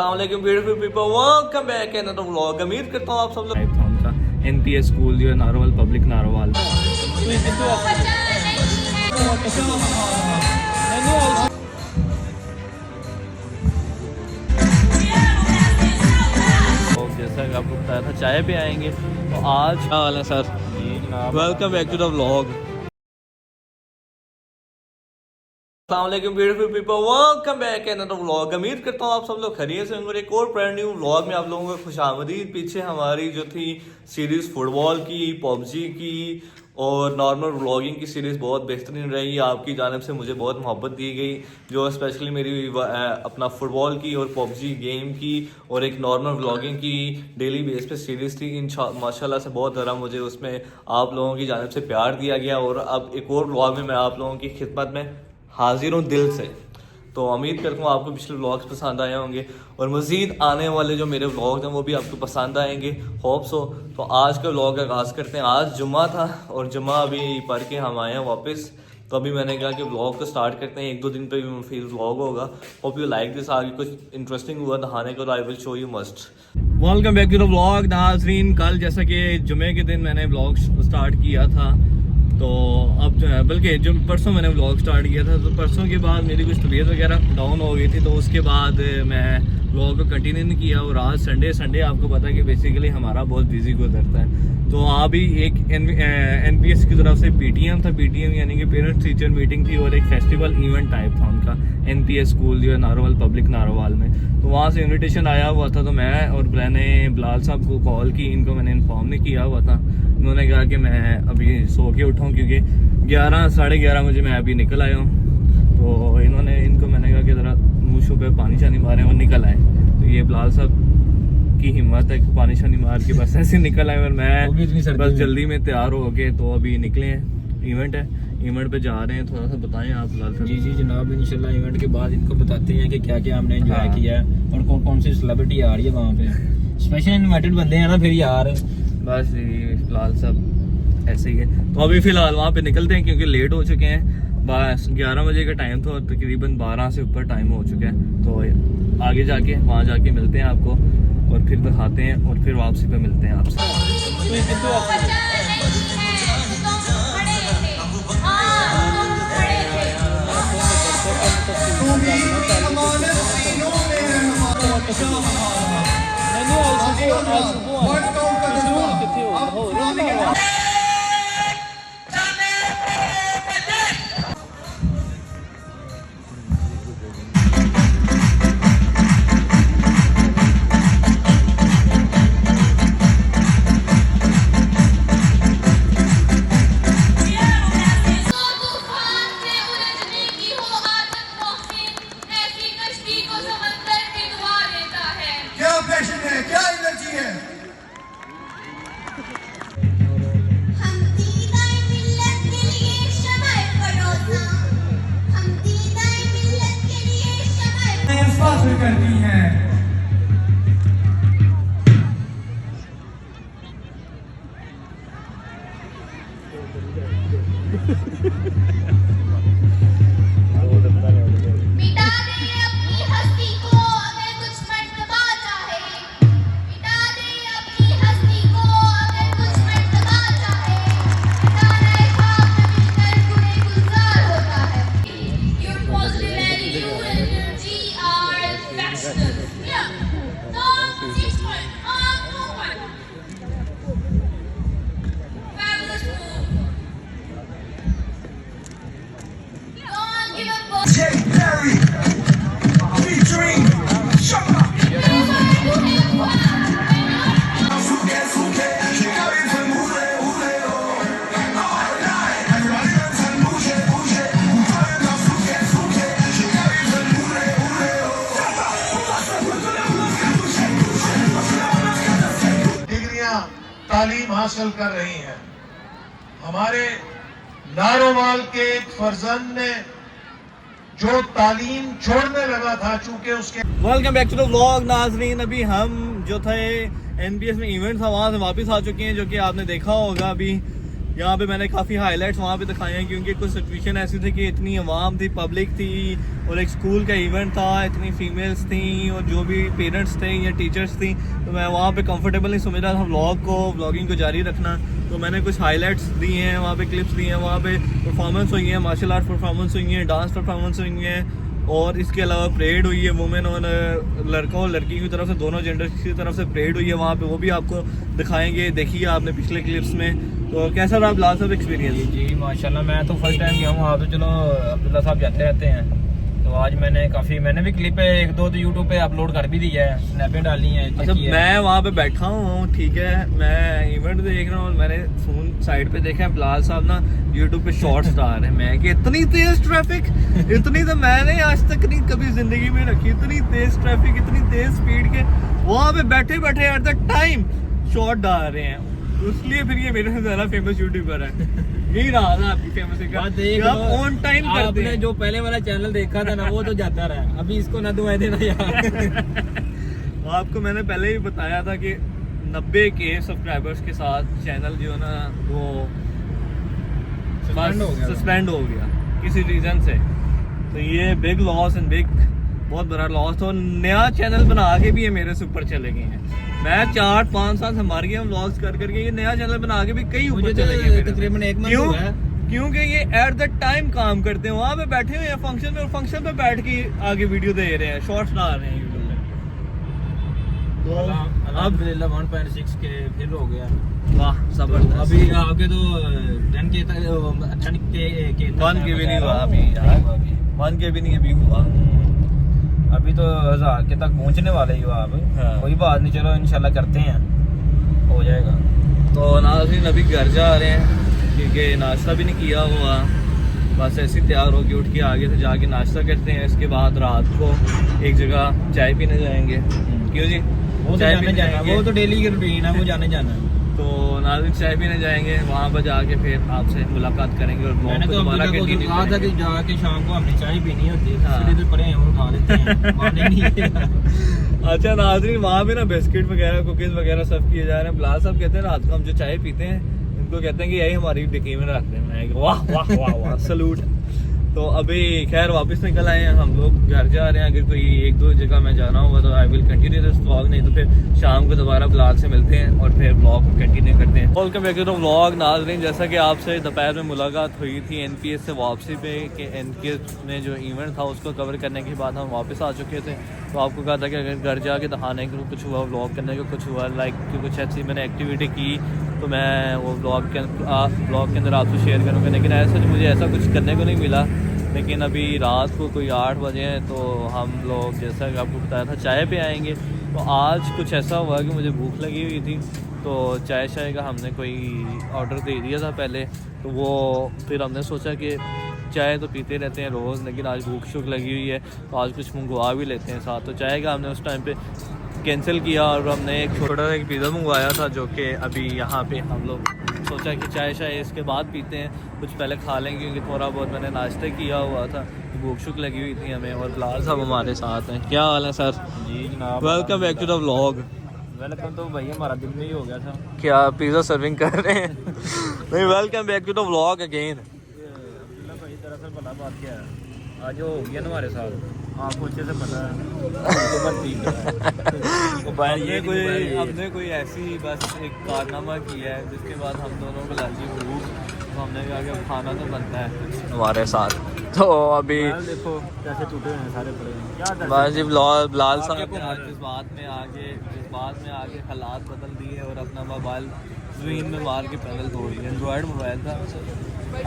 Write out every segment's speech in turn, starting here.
Assalamualaikum beautiful people, welcome back to another vlog। उम्मीद करता हूँ आप सब लोग का NPS स्कूल जो है नारोवाल पब्लिक नारोवाल जैसा कि आपको बताया था चाय पे आएंगे तो आज क्या वाला sir welcome back to the vlog. अस्सलामुअलैकुम beautiful people, welcome back another vlog. उम्मीद करता हूँ आप सब लोग खैरियत से होंगे। एक और ब्रांड न्यू व्लॉग में आप लोगों को खुशामदीद। पीछे हमारी जो थी सीरीज़ फुटबॉल की, पबजी की और नॉर्मल व्लॉगिंग की सीरीज़ बहुत बेहतरीन रही। आपकी जानिब से मुझे बहुत मोहब्बत दी गई, जो स्पेशली मेरी अपना फुटबॉल की और पबजी गेम की और एक नॉर्मल व्लॉगिंग की डेली बेस पे सीरीज़ थी। माशाल्लाह से बहुत ज़रा मुझे उसमें आप लोगों की जानिब से प्यार दिया गया और अब एक और व्लॉग में मैं आप लोगों की खिदमत में हाजिर हूँ दिल से। तो उम्मीद करता हूँ आपको पिछले व्लॉग्स पसंद आए होंगे और मज़ीद आने वाले जो मेरे व्लॉग्स हैं वो भी आपको पसंद आएंगे, होप सो। तो आज का व्लॉग का आगाज़ करते हैं। आज जुम्मा था और जुम्मा अभी पढ़ के हम आए हैं वापस। तो अभी मैंने कहा कि व्लॉग को स्टार्ट करते हैं। 1-2 दिन पे भी फिर व्लॉग होगा। Hope you like this. आगे कुछ इंटरेस्टिंग हुआ दिखाने को, I will show you must. Welcome back to the vlog नाज़रीन। कल जैसा कि जुमे के दिन मैंने व्लॉग स्टार्ट किया था, तो अब जो है बल्कि जो परसों मैंने व्लॉग स्टार्ट किया था, तो परसों के बाद मेरी कुछ तबीयत वगैरह डाउन हो गई थी, तो उसके बाद मैं व्लॉग को कंटिन्यू नहीं किया। और आज संडे आपको पता है कि बेसिकली हमारा बहुत बिजी गुजरता है। तो अभी एक NPS की तरफ से PTM था, PTM यानी कि पेरेंट्स टीचर मीटिंग थी और एक फेस्टिवल इवेंट टाइप था उनका NPS स्कूल जो है नारोवाल पब्लिक नारोवाल में। तो वहाँ से इन्विटेशन आया हुआ था, तो मैं और मैंने बिलाल साहब को कॉल की, इनको मैंने इन्फॉर्म नहीं किया हुआ था। उन्होंने कहा कि मैं अभी सो के उठाऊँ क्योंकि 11-11:30 बजे मैं अभी निकल आया हूँ। तो इनको मैंने कहा कि ज़रा मुँह शू पे पानी शानी मारें और निकल आए। तो ये बिलाल साहब की हिम्मत है कि पानी शानी मार के बस ऐसे निकल आए और मैं बस जल्दी में तैयार हो गए। तो अभी निकले हैं, इवेंट है, इवेंट पे जा रहे हैं। थोड़ा सा बताएं आप बिलाल साहब। जी जनाब, इंशाल्लाह इवेंट के बाद इनको बताते हैं कि क्या क्या हमने एंजॉय किया है और कौन कौन सी सेलिब्रिटी आ रही है वहाँ पे। स्पेशल इनवाइटेड बंदे हैं ना फिर यार। बस फिलहाल सब ऐसे ही है। तो अभी फ़िलहाल वहाँ पे निकलते हैं क्योंकि लेट हो चुके हैं। बस 11 बजे का टाइम था और तकरीबन 12 से ऊपर टाइम हो चुका है। तो आगे जाके वहाँ जाके मिलते हैं आपको और फिर दिखाते हैं और फिर वापसी पे मिलते हैं आपसे। करती हैं। तालीम हासिल कर रही हैं। हमारे नारोवाल के फर्जंद ने जो तालीम छोड़ने लगा था, चूंकि उसके welcome back to the vlog नाजरीन। अभी हम जो थे NPS में इवेंट था वहाँ से वापस आ चुके हैं, जो कि आपने देखा होगा अभी। यहाँ पे मैंने काफ़ी हाईलाइट्स वहाँ पे दिखाए हैं, क्योंकि कुछ सिचुएशन ऐसी थी कि इतनी आवाम थी, पब्लिक थी, और एक स्कूल का इवेंट था, इतनी फीमेल्स थी और जो भी पेरेंट्स थे या टीचर्स थी, तो मैं वहाँ पे कंफर्टेबल नहीं समझ रहा था व्लॉगिंग को जारी रखना। तो मैंने कुछ हाईलाइट्स दी हैं वहाँ पे, क्लिप्स दी हैं, वहाँ पे परफॉर्मेंस हुई है, मार्शल आर्ट परफॉर्मेंस हुई है, डांस परफॉर्मेंस हुई है, और इसके अलावा परेड हुई है वुमेन और लड़कों और लड़की की तरफ से, दोनों जेंडर की तरफ से परेड हुई है वहाँ पे, वो भी आपको दिखाएंगे। देखिए आपने पिछले क्लिप्स में। तो कैसा रहा बिलाल साहब एक्सपीरियंस? जी माशाल्लाह, मैं तो फर्स्ट टाइम गया हूँ वहाँ पे। चलो अब्दुल्ला साहब जाते रहते हैं, तो आज मैंने भी क्लिप एक दो तो यूट्यूब पे अपलोड कर भी दिया है, स्नैपें डाली हैं। अच्छा, मैं वहाँ पे बैठा हूँ, ठीक है, मैं इवेंट देख रहा हूँ और मैंने फोन साइड पे देखा है, बिलाल साहब ना यूट्यूब पे शॉर्ट्स डाल रहे हैं। मैं कि इतनी तेज ट्रैफिक, इतनी तो मैंने आज तक नहीं कभी जिंदगी में रखी, इतनी तेज ट्रैफिक, इतनी तेज स्पीड के वहाँ पे बैठे बैठे एट द टाइम शॉर्ट डाल रहे हैं। इसलिए फिर ये मेरे से ज्यादा फेमस यूट्यूबर है। यही रहा था आपकी फेमस, ऑन टाइम करते आपने हैं। जो पहले वाला चैनल देखा था ना, वो तो जाता रहा, अभी इसको ना दुआएं देना यार। आपको मैंने पहले ही बताया था कि 90K सब्सक्राइबर्स के साथ चैनल जो है ना वो सस्पेंड हो गया किसी रीजन से। तो ये बिग लॉस एंड बहुत बड़ा लॉस। तो नया चैनल बना के भी ये मेरे से ऊपर चले गए हैं। मैं 4-5 साल हमारे गया व्लॉग्स कर करके, ये नया चैनल बना के भी कई ऊपर चले गए तकरीबन एक क्यों? हुआ है। क्योंकि ये एट द टाइम काम करते हैं, वहाँ पे बैठे हुए हैं फंक्शन में, और फंक्शन पे बैठ के आगे वीडियो दे रहे हैं, शॉर्ट्स डाल रहे हैं यूट्यूब पे। तो अल्हम्दुलिल्लाह 1.6 के फिर हो गया। वाह जबरदस्त। अभी आगे तो 10 के 1 के भी नहीं हुआ अभी यार, 1 के भी नहीं अभी हुआ। अभी तो 1000 के तक पहुंचने वाले ही हो आप। हाँ। कोई बात नहीं, चलो इंशाल्लाह करते हैं, हो जाएगा। तो नाज़रीन अभी घर जा रहे हैं, क्योंकि नाश्ता भी नहीं किया हुआ, बस ऐसे ही तैयार होके उठ के आगे से जाके नाश्ता करते हैं। इसके बाद रात को एक जगह चाय पीने जाएंगे। क्यों जी? वो तो चाय जाने पीने जाना, जाएंगे। वो तो डेली की रूटीन है, वो जाने जाना है। तो नाज़रीन चाय पीने जाएंगे, वहाँ पर जाके फिर आपसे मुलाकात करेंगे और मैंने तो दोबारा अब्दुल्ला को कंटिन्यू कहा था कि करेंगे। जाके शाम को हमने चाय पीनी होती है, हाँ। इसलिए तो परे हैं और खा लेते हैं, माने नहीं। अच्छा नाज़रीन, वहाँ पे ना बिस्किट वगैरह कुकीज़ वगैरह सब किए जा रहे हैं। बिलाल साहब कहते हैं रात को हम जो चाय पीते हैं, इनको कहते हैं कि यही हमारी डिक्की में रखते हैं। मैं वाह वाह वाह वाह सलूट। तो अभी खैर वापस निकल आए हैं हम लोग, घर जा रहे हैं। अगर कोई 1-2 जगह मैं जाना होगा तो I will continue this vlog, नहीं तो फिर शाम को दोबारा बिलाल से मिलते हैं और फिर व्लॉग को कंटिन्यू करते हैं। Welcome back to vlog. नाज़रीन जैसा कि आपसे दोपहर में मुलाकात हुई थी NPS से वापसी पे, कि NPS में जो इवेंट था उसको कवर करने के बाद हम वापस आ चुके थे। तो आपको कहा था कि अगर घर जाके दिखाने को कुछ हुआ, व्लॉग करने को कुछ हुआ, लाइक कि कुछ ऐसी मैंने एक्टिविटी की तो मैं वो व्लॉग के अंदर आपसे शेयर करूँगा। लेकिन ऐसा मुझे ऐसा कुछ करने को नहीं मिला। लेकिन अभी रात को कोई 8 बजे हैं, तो हम लोग जैसा कि आपको बताया था चाय पे आएंगे। तो आज कुछ ऐसा हुआ कि मुझे भूख लगी हुई थी, तो चाय का हमने कोई ऑर्डर दे दिया था पहले। तो वो फिर हमने सोचा कि चाय तो पीते रहते हैं रोज़, लेकिन आज भूख शुक लगी हुई है तो आज कुछ मंगवा भी लेते हैं साथ। तो चाय का हमने उस टाइम पे कैंसिल किया और हमने एक छोटा सा एक पिज़्ज़ा मंगवाया था, जो कि अभी यहाँ पे हम लोग सोचा कि चाय इसके बाद पीते हैं, कुछ पहले खा लेंगे, क्योंकि थोड़ा बहुत मैंने नाश्ता किया हुआ था, भूख शुक लगी हुई थी हमें। और बिलाल साहब हमारे साथ हैं। क्या हाल है सर? जी जनाब, welcome back to the vlog. Welcome. तो भाई हमारा दिन में ही हो गया था। क्या पिज़्ज़ा सर्विंग कर रहे हैं? नहीं, welcome back to the vlog again. Abdullah भाई दरअसल भला बात क्या है, आज हो गया ना हमारे साथ, आपको अच्छे से पता है। हमने कोई ऐसी बस एक कारनामा किया है जिसके बाद हम दोनों को लगी भूख, तो हमने कहा कि खाना तो बनता है हमारे साथ। तो अभी देखो कैसे टूटे हैं सारे पड़े हैं, क्या कर बस जी बिलाल साहब आपके ने आज इस बात में आगे हालात बदल दिए और अपना मोबाइल ज़मीन में मार के पैदल तोड़ दिया। एंड्रॉयड मोबाइल था,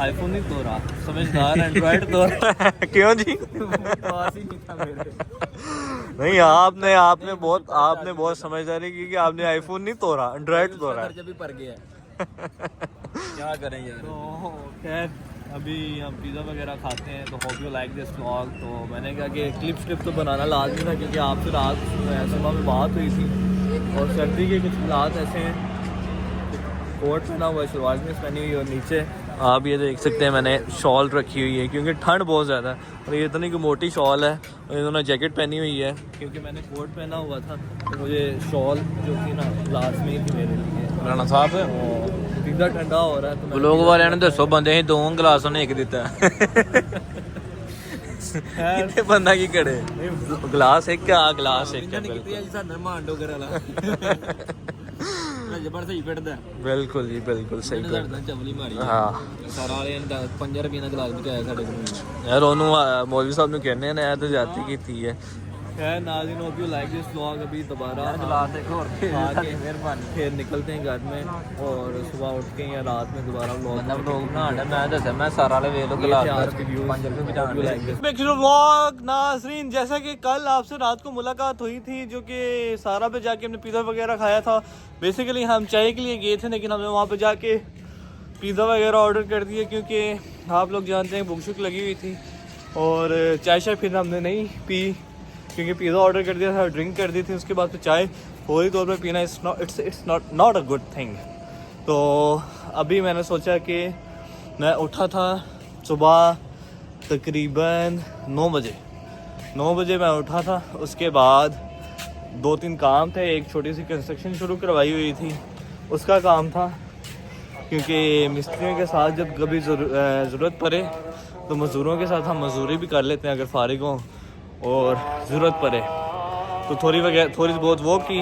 आईफोन नहीं तोड़ा, समझदार एंड्रॉयड तोड़ा। क्यों जी? पास ही नहीं था मेरे। नहीं, आपने बहुत समझदारी की कि आपने आईफोन नहीं तोड़ा, एंड्रॉयड तोड़ा। जब भी पर गया क्या करें यार। तो खैर अभी हम पिज़्ज़ा वगैरह खाते हैं। तो hope you like this vlog. तो मैंने कहा कि क्लिप तो बनाना लाजमी था, क्योंकि आपसे रात सुबह में बात हुई थी और सर्दी के कुछ हालात ऐसे हैं। कोट पहना हुआ है, शलवार कमीज पहनी हुई है, और नीचे आप ये देख सकते हैं मैंने शॉल रखी हुई है, क्योंकि ठंड बहुत ज़्यादा है। और ये इतनी की मोटी शॉल है, और इन्होंने जैकेट पहनी हुई है, क्योंकि मैंने कोट पहना हुआ था तो मुझे शॉल जो थी ना लाजमी थी मेरे लिए। ਰਾਣਾ ਸਾਹਿਬ पिज़्ज़ा ठंडा हो रहा है तो ਬਲੌਗ ਵਾਲਿਆਂ ਨੇ ਦੱਸੋ ਬੰਦੇ ਅਸੀਂ 2 ਗਲਾਸ ਉਹਨੇ ਇੱਕ ਦਿੱਤਾ ਕਿਤੇ ਬੰਦਾ ਕੀ ਕਰੇ ਗਲਾਸ ਇੱਕ ਆ ਗਲਾਸ ਇੱਕ ਹੈ ਅੱਜ ਸਾਡਾ ਮਾਨ ਡੋਗਰ ਵਾਲਾ ਜਬਰ ਸਹੀ ਫਿੱਟਦਾ ਬਿਲਕੁਲ ਜੀ ਬਿਲਕੁਲ ਸਹੀ ਗੱਲ ਚਵਲੀ ਮਾਰੀ ਹਾਂ ਸਾਰਾ ਵਾਲਿਆਂ ਨੇ 5 ਰੁਪਏ ਦਾ ਗਲਾਸ ਵਿਕਾਇਆ ਸਾਡੇ ਕੋਲ ਯਾਰ ਉਹਨੂੰ ਮੌਲਵੀ ਸਾਹਿਬ ਨੂੰ ਕਹਿੰਦੇ ਨੇ ਇਹ ਤਾਂ ਜਾਤੀ ਕੀਤੀ ਹੈ खैर नाज़रीन hope you like this vlog अभी दोबारा गलास एक और आके मेहरबानी फिर निकलते हैं घर में और सुबह उठ के या रात में दोबारा ਬੰਦਾ ਵਲੋਗ ਬਣਾਉਂਦਾ ਮੈਂ ਦੱਸਿਆ मैं सारा वाले ਵੇਖ ਲੋ ਗਲਾਸ 5 रुपए बचा व्लॉग नाज़रीन जैसा कि कल आपसे रात को मुलाकात हुई थी जो कि सारा पे जाके हमने पिज़्ज़ा वगैरह खाया था बेसिकली हम चाय के लिए गए थे लेकिन हमने वहाँ पे जाके पिज़्ज़ा वगैरह ऑर्डर कर दिए क्योंकि आप लोग जानते हैं भूख शुक लगी हुई थी और चाय शाय फिर हमने नहीं पी क्योंकि पिज़्ज़ा ऑर्डर कर दिया था ड्रिंक कर दी थी उसके बाद फिर चाय फौरी तौर पर पीना it's not a good thing तो अभी मैंने सोचा कि मैं उठा था सुबह तकरीबन 9 बजे मैं उठा था उसके बाद 2-3 काम थे एक छोटी सी कंस्ट्रक्शन शुरू करवाई हुई थी उसका काम था क्योंकि मिस्त्रियों के साथ जब कभी ज़रूरत पड़े तो मज़दूरों के साथ हम मज़दूरी भी कर लेते हैं अगर फारिग हों और ज़रूरत पड़े तो थोड़ी बहुत वो की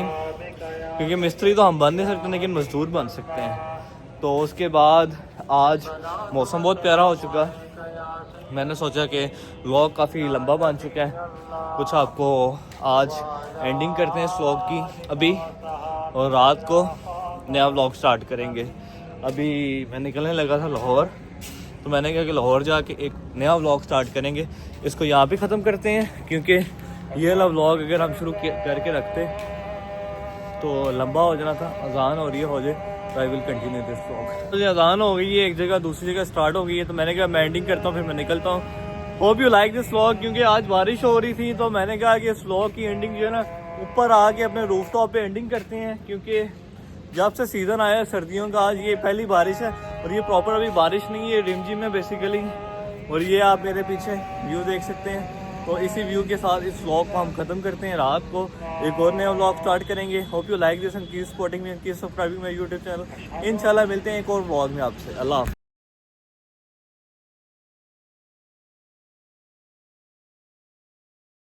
क्योंकि मिस्त्री तो हम बन नहीं सकते लेकिन मज़दूर बन सकते हैं तो उसके बाद आज मौसम बहुत प्यारा हो चुका मैंने सोचा कि व्लॉग काफ़ी लंबा बन चुका है कुछ आपको आज एंडिंग करते हैं इस व्लॉग की अभी और रात को नया व्लॉग स्टार्ट करेंगे अभी मैं निकलने लगा था लाहौर तो मैंने कहा कि लाहौर जाके एक नया व्लॉग स्टार्ट करेंगे इसको यहाँ पे ख़त्म करते हैं क्योंकि ये वाला व्लॉग अगर हम शुरू करके रखते तो लंबा हो जाना था अजान हो रही है हो जाए तो I will continue this vlog तो अजान हो गई है एक जगह दूसरी जगह स्टार्ट हो गई है तो मैंने कहा मैं एंडिंग करता हूँ फिर मैं निकलता हूँ hope you like this vlog क्योंकि आज बारिश हो रही थी तो मैंने कहा कि इस व्लॉग की एंडिंग जो है ना ऊपर आके अपने रूफ टॉप पे एंडिंग करते हैं क्योंकि जब से सीज़न आया है सर्दियों का आज ये पहली बारिश है और ये प्रॉपर अभी बारिश नहीं है रिमझिम है बेसिकली और ये आप मेरे पीछे व्यू देख सकते हैं तो इसी व्यू के साथ इस व्लॉग को हम ख़त्म करते हैं रात को एक और नया व्लॉग स्टार्ट करेंगे hope you like this and keep supporting me and keep subscribing my YouTube channel इंशाल्लाह मिलते हैं एक और व्लॉग में आपसे अल्लाह हाफ़िज़।